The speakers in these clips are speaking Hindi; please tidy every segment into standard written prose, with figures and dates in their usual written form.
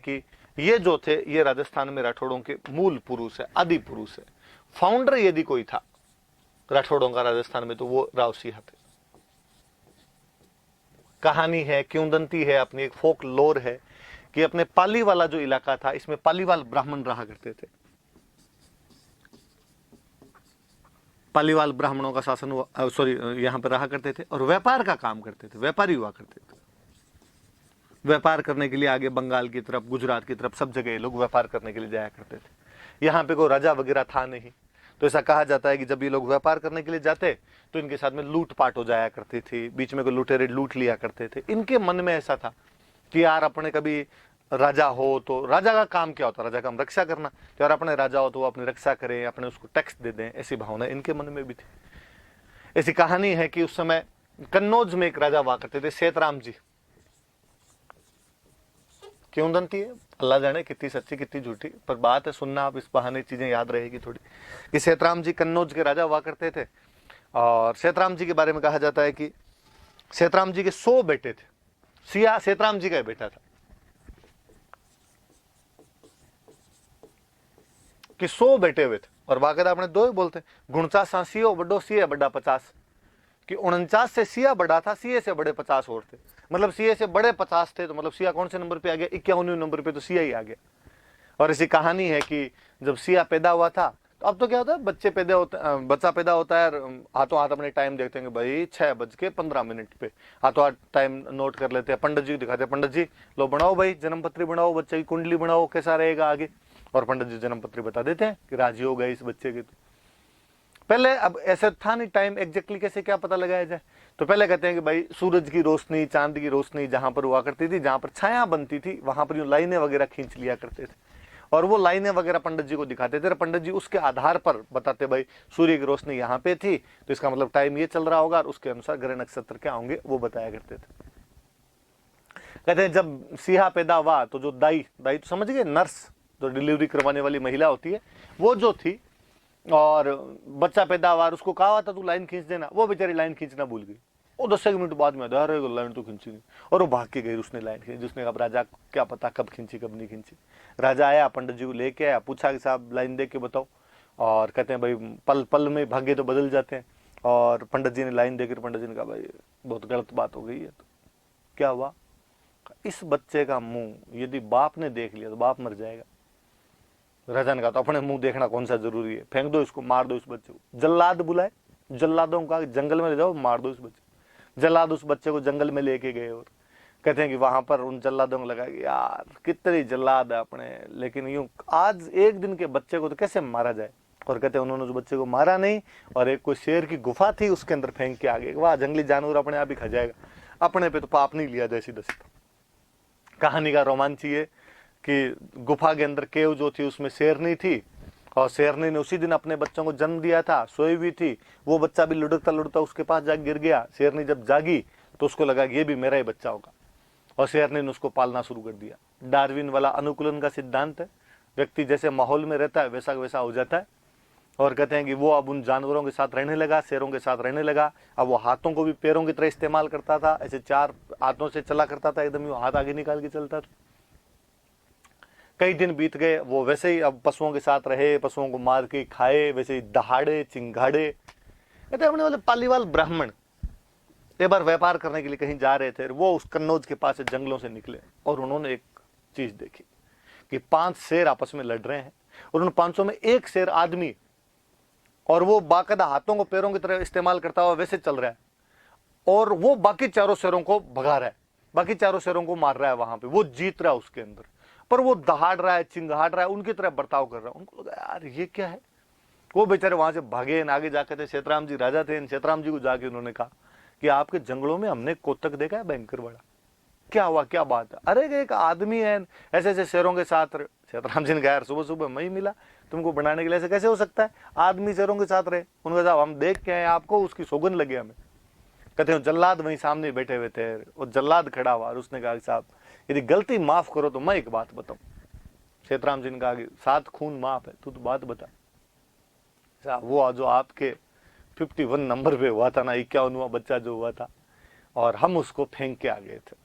कि ये जो थे ये राजस्थान में राठौड़ों के मूल पुरुष है, आदि पुरुष है। फाउंडर यदि कोई था राठौड़ों का राजस्थान में तो वो राव सिंह थे। कहानी है, किंवदंती है, अपनी एक फोक लोर है कि अपने पाली वाला जो इलाका था इसमें पालीवाल ब्राह्मण रहा करते थे। पालीवाल ब्राह्मणों का शासन यहां पर रहा करते थे और व्यापार का काम करते थे, व्यापारी हुआ करते थे। व्यापार करने के लिए आगे बंगाल की तरफ, गुजरात की तरफ, सब जगह लोग व्यापार करने के लिए जाया करते थे। यहाँ पे कोई राजा वगैरह था नहीं, तो ऐसा कहा जाता है कि जब ये लोग व्यापार करने के लिए जाते तो इनके साथ में लूटपाट हो जाया करती थी, बीच में कोई लुटेरे लूट लिया करते थे। इनके मन में ऐसा था कि यार अपने कभी राजा हो तो राजा का काम क्या होता है, राजा का काम रक्षा करना, तो यार अपने राजा हो तो वो अपनी रक्षा करें, अपने उसको टैक्स दे दें, ऐसी भावना इनके मन में भी थी। ऐसी कहानी है कि उस समय कन्नौज में एक राजा हुआ करते थे, सेतराम जी। किंवदंती है, अल्लाह जाने कितनी सच्ची कितनी झूठी, पर बात है सुनना, आप इस बहाने चीजें याद रहेगी थोड़ी, कि सेतराम जी कन्नौज के राजा हुआ करते थे। और सेतराम जी के बारे में कहा जाता है कि सेतराम जी के 100 बेटे थे। सिया सेतराम जी का बेटा था कि 100 बेटे हुए थे। और बाकायदा अपने दो ही बोलते, गुणचा सा सियो बड़ो, सिया बड़ा 50, कि 49 से सिया बड़ा था, सीए से बड़े 50 और थे। मतलब सीए से बड़े 50 थे, तो मतलब सिया कौन से नंबर पे आ गया, 51वें नंबर पे तो सिया ही आ गया। और ऐसी कहानी है कि जब सिया पैदा हुआ था, तो अब तो क्या होता है, बच्चा पैदा होता है, हाथों हाथ अपने टाइम देखते हैं, भाई 6:15 पे हाथों हाथ टाइम नोट कर लेते हैं, पंडित जी को दिखाते हैं, पंडित जी लो बनाओ भाई जन्म पत्री बनाओ, बच्चे की कुंडली बनाओ, कैसा रहेगा आगे। और पंडित जी जन्म पत्री बता देते हैं कि राजी हो गए इस बच्चे के। पहले अब ऐसा था नहीं टाइम एग्जैक्टली कैसे क्या पता लगाया जाए, तो पहले कहते हैं कि भाई सूरज की रोशनी, चांद की रोशनी जहां पर हुआ करती थी, जहां पर छाया बनती थी, वहां पर यूं लाइनें वगैरह खींच लिया करते थे, और वो लाइनें वगैरह पंडित जी को दिखाते थे। पंडित जी उसके आधार पर बताते, भाई सूर्य की रोशनी यहाँ पे थी तो इसका मतलब टाइम ये चल रहा होगा, और उसके अनुसार ग्रह नक्षत्र क्या होंगे वो बताया करते थे। कहते हैं जब सिया पैदा हुआ तो जो दाई तो समझ गए, नर्स जो डिलीवरी करवाने वाली महिला होती है, वो जो थी, और बच्चा पैदा हुआ, उसको कहा हुआ था तू लाइन खींच देना, वो बेचारी लाइन खींचना भूल गई। वो 10 मिनट बाद में अरे लाइन तो खींची नहीं, और वो भाग के गई, उसने लाइन खींची। जिसने कहा राजा क्या पता कब खींची कब नहीं खींची। राजा आया, पंडित जी को लेके आया, पूछा कि साहब लाइन दे के बताओ, और कहते हैं भाई पल पल में भाग्य तो बदल जाते हैं। और पंडित जी ने लाइन देकर पंडित जी ने कहा भाई बहुत गलत बात हो गई है। तो क्या हुआ, इस बच्चे का मुंह यदि बाप ने देख लिया तो बाप मर जाएगा। राजा ने कहा तो अपने मुंह देखना कौन सा जरूरी है, फेंक दो इसको, मार दो इस बच्चे को। जल्लाद बुलाए, जल्लादों को कहा जंगल में ले जाओ, मार दो इस बच्चे। जल्लाद उस बच्चे को जंगल में लेके गए, और कहते हैं कि वहां पर उन जल्लादों को लगा कि यार कितनी जल्लाद है अपने, लेकिन यूं आज एक दिन के बच्चे को तो कैसे मारा जाए। और कहते हैं उन्होंने उस बच्चे को मारा नहीं, और एक कोई शेर की गुफा थी उसके अंदर फेंक के आगे, वाह जंगली जानवर अपने आप ही खा जाएगा, अपने पे तो पाप नहीं लिया जाए सीधा सीधा। कहानी का रोमांच ये कि गुफा के अंदर केव जो थी उसमें शेरनी थी, और शेरनी ने उसी दिन अपने बच्चों को जन्म दिया था, सोई हुई थी। वो बच्चा भी लुढ़कता लुढ़कता उसके पास जाके गिर गया। शेरनी जब जागी तो उसको लगा कि ये भी मेरा ही बच्चा होगा, और शेरनी ने उसको पालना शुरू कर दिया। डार्विन वाला अनुकूलन का सिद्धांत है, व्यक्ति जैसे माहौल में रहता है वैसा वैसा हो जाता है। और कहते हैं कि वो अब उन जानवरों के साथ रहने लगा, शेरों के साथ रहने लगा। अब वो हाथों को भी पैरों की तरह इस्तेमाल करता था, ऐसे 4 हाथों से चला करता था, एकदम हाथ आगे निकाल के चलता था। कई दिन बीत गए, वो वैसे ही अब पशुओं के साथ रहे, पशुओं को मार के खाए, वैसे ही दहाड़े चिंगाड़े। कहते अपने वाले पालीवाल ब्राह्मण एक बार व्यापार करने के लिए कहीं जा रहे थे, वो उस कन्नौज के पास से जंगलों से निकले, और उन्होंने एक चीज देखी कि 5 शेर आपस में लड़ रहे हैं, और उन 500 में एक शेर आदमी, और वो बाकायदा हाथों को पैरों की तरह इस्तेमाल करता हुआ वैसे चल रहा है, और वो बाकी चारों शेरों को भगा रहा है, बाकी चारों शेरों को मार रहा है। वहां पे वो जीत रहा है उसके अंदर, पर वो दहाड़ रहा है, चिंगाड़ रहा है, उनकी तरह बर्ताव कर रहा है। उनको लगा यार ये क्या है। वो बेचारे वहां से भागे, आगे जाके थे, सेतराम जी राजा थे, सेतराम जी को जाके उन्होंने कहा कि आपके जंगलों में हमने कोतक देखा है भयंकर बड़ा, क्या हुआ क्या बात है। अरे एक आदमी है ऐसे ऐसे शेरों के साथ। सेतराम जी ने कहा यार सुबह सुबह मैं ही मिला तुमको बनाने के लिए, ऐसे कैसे हो सकता है, आदमी शेरों के साथ रहे। उन्होंने कहा हम देख के आए आपको, उसकी सौगंध लगे हमें। कहते हैं जल्लाद वहीं सामने बैठे हुए थे, और जल्लाद खड़ा हुआ, और उसने कहा साहब यदि गलती माफ करो तो मैं एक बात बताऊं। सेतराम जी ने कहा कि 7 खून माफ है, तू तो बात बता। साहब वो जो आपके 51 नंबर पे हुआ था ना, 51वां बच्चा जो हुआ था, और हम उसको फेंक के आ गए थे,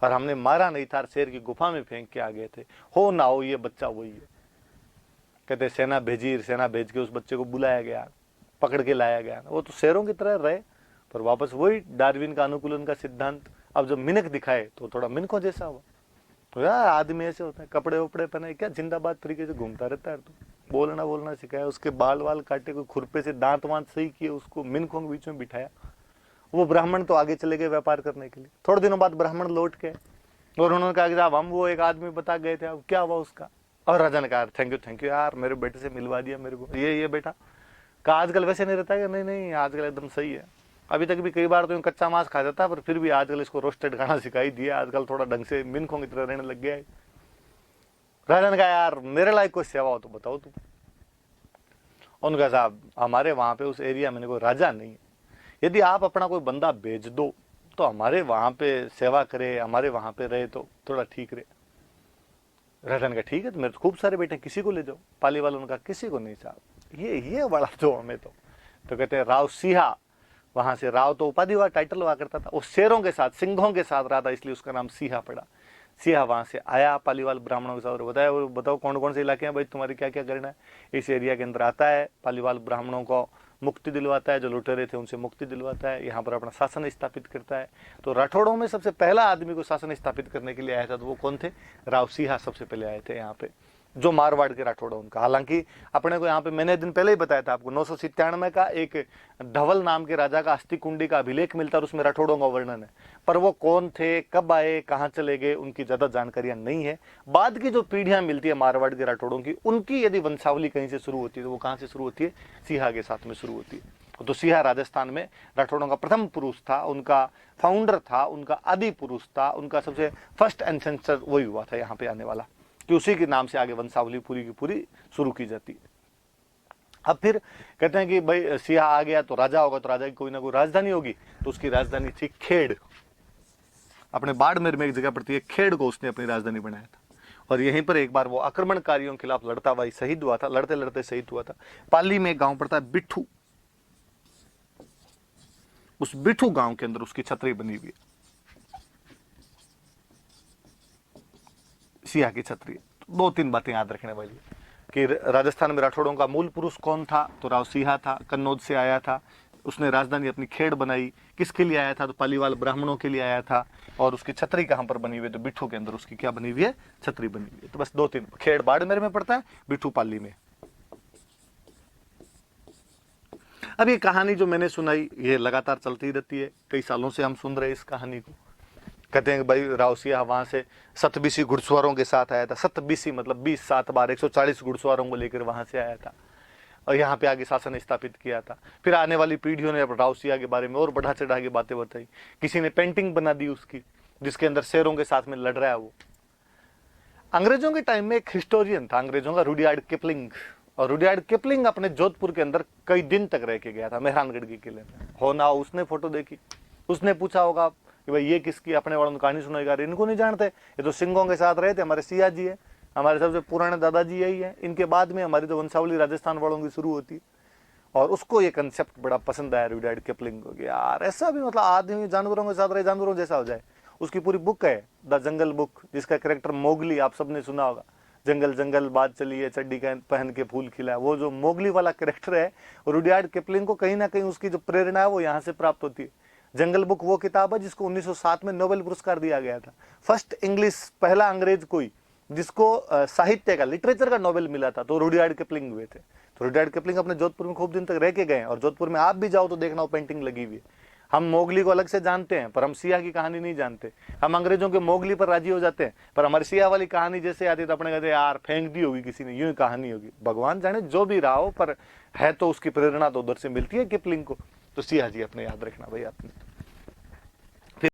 और हमने मारा नहीं था, शेर की गुफा में फेंक के आ गए थे। हो ना हो ये बच्चा वही है। कहते सेना भेजी, सेना भेज के उस बच्चे को बुलाया गया, पकड़ के लाया गया। वो तो शेरों की तरह रहे, पर वापस वही डार्विन का अनुकूलन का सिद्धांत। अब जब मिनक दिखाए तो थोड़ा मिनकों जैसा हुआ। तो यार आदमी ऐसे होता है, कपड़े वपड़े पहने क्या जिंदाबाद तरीके से घूमता रहता है। तो बोलना सिखाया, उसके बाल वाल काटे, कोई खुरपे से दांत वांत सही किए, उसको मिनकों के बीच में बिठाया। वो ब्राह्मण तो आगे चले गए व्यापार करने के लिए। थोड़े दिनों बाद ब्राह्मण लौट के और उन्होंने कहा कि साहब हम वो एक आदमी बता गए थे, अब क्या हुआ उसका। और राजा ने कहा थैंक यू यार, मेरे बेटे से मिलवा दिया मेरे को। ये बेटा कहा आजकल वैसे नहीं रहता है। नहीं आजकल एकदम सही है। अभी तक भी कई बार तो कच्चा मांस खा जाता है, पर फिर भी आजकल इसको रोस्टेड खाना सिखाई दिया। आजकल थोड़ा ढंग से मिनकों की तरह रहने लग गया है। राजा ने कहा यार मेरे लायक कोई सेवा हो तो बताओ तुम। उनका साहब हमारे वहां पे उस एरिया में कोई राजा नहीं है, यदि आप अपना कोई बंदा भेज दो तो हमारे वहां पे सेवा करे, हमारे वहां पे रहे तो थोड़ा ठीक रहे। राजा ने कहा ठीक है, तो मेरे तो खूब सारे बेटे, किसी को ले जाओ। पाली वालों ने कहा किसी को नहीं साहब, ये बड़ा दो हमें तो कहते हैं राव सिंहा। वहां से राव तो उपाधि हुआ, टाइटल हुआ करता था। वो शेरों के साथ, सिंहों के साथ रहा था, इसलिए उसका नाम सिंहा पड़ा। सिंहा वहां से आया पालीवाल ब्राह्मणों के साथ और बताया, वो बताओ कौन कौन से इलाके हैं भाई, तुम्हारे क्या क्या करना है। इस एरिया के अंदर आता है, पालीवाल ब्राह्मणों को मुक्ति दिलवाता है, जो लुटेरे थे उनसे मुक्ति दिलवाता है, यहाँ पर अपना शासन स्थापित करता है। तो राठौड़ों में सबसे पहला आदमी को शासन स्थापित करने के लिए आया था, तो वो कौन थे? राव सिंहा सबसे पहले आए थे यहाँ पे, जो मारवाड़ के राठौड़ उनका। हालांकि अपने को यहाँ पे मैंने दिन पहले ही बताया था आपको, 997 का एक धवल नाम के राजा का अस्थि कुंडी का अभिलेख मिलता है, उसमें राठौड़ों का वर्णन है। पर वो कौन थे, कब आए, कहाँ चले गए, उनकी ज्यादा जानकारियां नहीं है। बाद की जो पीढ़ियां मिलती है मारवाड़ के राठौड़ों की, उनकी यदि वंशावली कहीं से शुरू होती है तो वो कहाँ से शुरू होती है? सिंहा के साथ में शुरू होती है। तो सिंहा राजस्थान में राठौड़ों का प्रथम पुरुष था, उनका फाउंडर था, उनका आदि पुरुष था, उनका सबसे फर्स्ट एंसेस्टर वही हुआ था यहाँ पे आने वाला, कि उसी के नाम से आगे वंशावली पूरी की पूरी शुरू की जाती है। अब फिर कहते हैं कि भाई सिंहा आ गया तो राजा होगा, तो राजा की कोई ना कोई राजधानी होगी। तो उसकी राजधानी थी खेड़। अपने बाड़मेर में एक जगह पड़ती है खेड़, को उसने अपनी राजधानी बनाया था। और यहीं पर एक बार वो आक्रमणकारियों के खिलाफ लड़ता हुआ शहीद हुआ था, लड़ते लड़ते शहीद हुआ था। पाली में एक गांव पड़ता है बिठू, उस बिठू गांव के अंदर उसकी छतरी बनी हुई है, सिंहा की छतरी। दो तीन बातें याद रखने वाली कि राजस्थान में राठौड़ों का मूल पुरुष कौन था? तो राव सिंहा था, कन्नौज से आया था। उसने राजधानी अपनी खेड़ बनाई। किसके लिए आया था? तो पालीवाल ब्राह्मणों के लिए आया था। और उसकी छतरी कहां पर बनी हुई है? तो बिठू के अंदर उसकी क्या बनी हुई है? छतरी बनी हुई है। तो बस दो तीन, खेड़ बाड़मेर में पड़ता है, बिठू पाली में। अब ये कहानी जो मैंने सुनाई, ये लगातार चलती रहती है, कई सालों से हम सुन रहे इस कहानी को। कहते हैं कि भाई राव सिंहा वहां से 27 घुड़सवारों के साथ आया था। 27 मतलब 20 7 बार 140 घुड़सवारों को लेकर वहां से आया था और यहाँ पे आगे शासन स्थापित किया था। फिर आने वाली पीढ़ियों ने राव सिंहा के बारे में और बढ़ा चढ़ा के बातें बताई। किसी ने पेंटिंग बना दी उसकी, जिसके अंदर शेरों के साथ में लड़ रहा है वो। अंग्रेजों के टाइम में एक हिस्टोरियन था अंग्रेजों का, रुडयार्ड किपलिंग। और रुडयार्ड किपलिंग अपने जोधपुर के अंदर कई दिन तक रह के गया था, मेहरानगढ़ के किले में। हो ना उसने फोटो देखी, उसने पूछा होगा कि भाई ये किसकी, अपने वालों ने कहानी सुनाई, इनको नहीं जानते, ये तो सिंहों के साथ रहे थे, हमारे सिया जी है, हमारे सबसे पुराने दादाजी यही है, इनके बाद में हमारी तो वंशावली राजस्थान वालों की शुरू होती है। और उसको ये कंसेप्ट बड़ा पसंद आया रुडयार्ड किपलिंग को, यार ऐसा भी मतलब आदमी जानवरों के साथ रहे, जानवरों जैसा हो जाए। उसकी पूरी बुक है द जंगल बुक, जिसका कैरेक्टर मोगली आप सबने सुना होगा। जंगल जंगल बात चली है, चड्डी पहन के फूल खिला, वो जो मोगली वाला कैरेक्टर है, रुडयार्ड किपलिंग को कहीं ना कहीं उसकी जो प्रेरणा है वो यहाँ से प्राप्त होती है। जंगल बुक वो किताब है जिसको 1907 में नोबेल पुरस्कार दिया गया था। फर्स्ट इंग्लिश, पहला अंग्रेज कोई जिसको साहित्य का, लिटरेचर का नोबेल मिला था, तो रुडयार्ड किपलिंग हुए थे। तो रुडयार्ड किपलिंग अपने जोधपुर में खूब दिन तक रह के गए, और जोधपुर में आप भी जाओ तो देखना वो पेंटिंग लगी हुई है। हम मोगली को अलग से जानते हैं, पर हम सिया की कहानी नहीं जानते। हम अंग्रेजों के मोगली पर राजी हो जाते हैं, पर हमारी सिया वाली कहानी जैसे आती तो अपने कहते यार फेंक दी होगी किसी ने, यूं कहानी होगी। भगवान जाने जो भी रहा हो, पर है तो उसकी प्रेरणा तो उधर से मिलती है किपलिंग को। तो सिया जी अपने याद रखना भाई आपने।